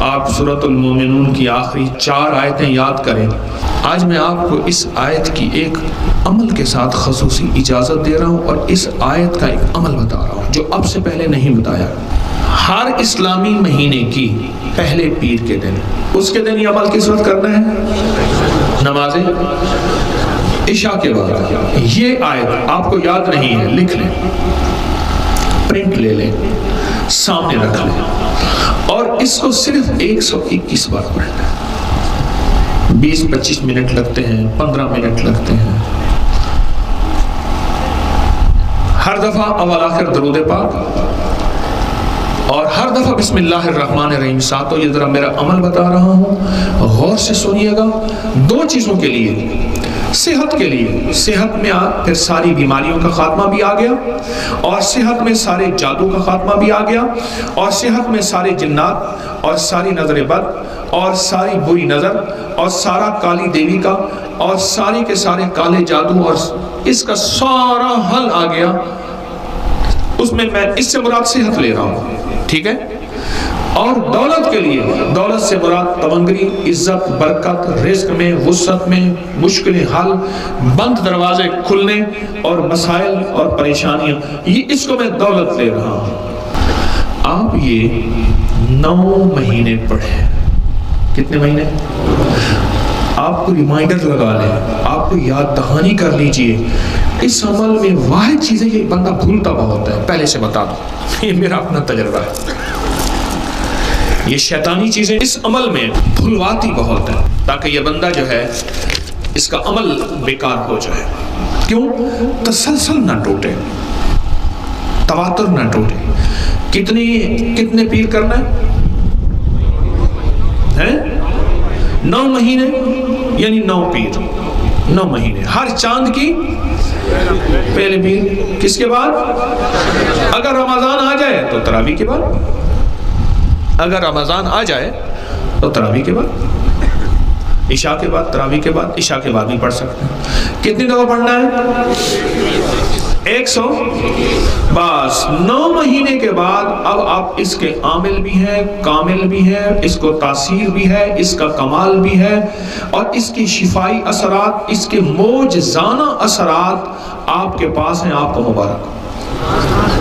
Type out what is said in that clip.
آپ سورۃ المومنون کی آخری 4 آیتیں یاد کریں۔ آج میں آپ کو اس آیت کی ایک عمل کے ساتھ خصوصی اجازت دے رہا ہوں اور اس آیت کا ایک عمل بتا رہا ہوں جو اب سے پہلے نہیں بتایا۔ ہر اسلامی مہینے کی پہلے پیر کے دن، اس کے دن یہ عمل کس وقت کرنا ہے؟ نماز عشاء کے بعد۔ یہ آیت آپ کو یاد نہیں ہے، لکھ لیں، پرنٹ لے لیں، سامنے رکھ لیں اور اس کو صرف 121 بار پڑھنا ہے۔ 20-25 منٹ لگتے ہیں، 15 منٹ لگتے ہیں۔ ہر دفعہ اول آخر درود پاک اور ہر دفعہ بسم اللہ الرحمن الرحیم ساتھوں۔ یہ ذرا میرا عمل بتا رہا ہوں، غور سے سنیے گا۔ 2 چیزوں کے لیے، صحت کے لیے، صحت میں پھر ساری بیماریوں کا خاتمہ بھی آ گیا، اور صحت میں سارے جادو کا خاتمہ بھی آ گیا، اور صحت میں سارے جنات اور ساری نظر بد اور ساری بری نظر اور سارا کالی دیوی کا اور ساری کے سارے کالے جادو اور اس کا سارا حل آ گیا۔ اس میں اس سے مراد صحت لے رہا ہوں، ٹھیک ہے؟ اور دولت کے لیے، دولت سے مراد تمنگری، عزت، برکت، رزق میں، وسعت میں، مشکلیں حل، بند دروازے کھلنے اور مسائل اور پریشانیاں، یہ اس کو میں دولت لے رہا ہوں۔ آپ یہ 9 مہینے پڑھیں۔ کتنے مہینے؟ آپ کو ریمائنڈر لگا لیں، آپ کو یاد دہانی کر لیجئے۔ اس عمل میں واحد چیز ہے کہ بندہ بھولتا بہت ہے، پہلے سے بتا دوں، یہ میرا اپنا تجربہ ہے۔ یہ شیطانی چیزیں اس عمل میں بھلواتی بہت ہے، تاکہ یہ بندہ جو ہے اس کا عمل بیکار ہو جائے۔ کیوں؟ تسلسل نہ ٹوٹے، تواتر نہ ٹوٹے۔ کتنے پیر کرنا ہے؟ 9 مہینے یعنی 9 پیر، 9 مہینے۔ ہر چاند کی پہلے پیر، کس کے بعد؟ اگر رمضان آ جائے تو تراویح کے بعد، اگر رمضان آ جائے تو تراویح کے بعد، عشاء کے بعد، تراویح کے بعد، عشاء کے بعد بھی پڑھ سکتے ہیں۔ کتنی دفعہ پڑھنا ہے؟ 100۔ بس 9 مہینے کے بعد اب آپ اس کے عامل بھی ہیں، کامل بھی ہیں، اس کو تاثیر بھی ہے، اس کا کمال بھی ہے، اور اس کی شفائی اثرات، اس کے معجزانہ اثرات آپ کے پاس ہیں۔ آپ کو مبارک۔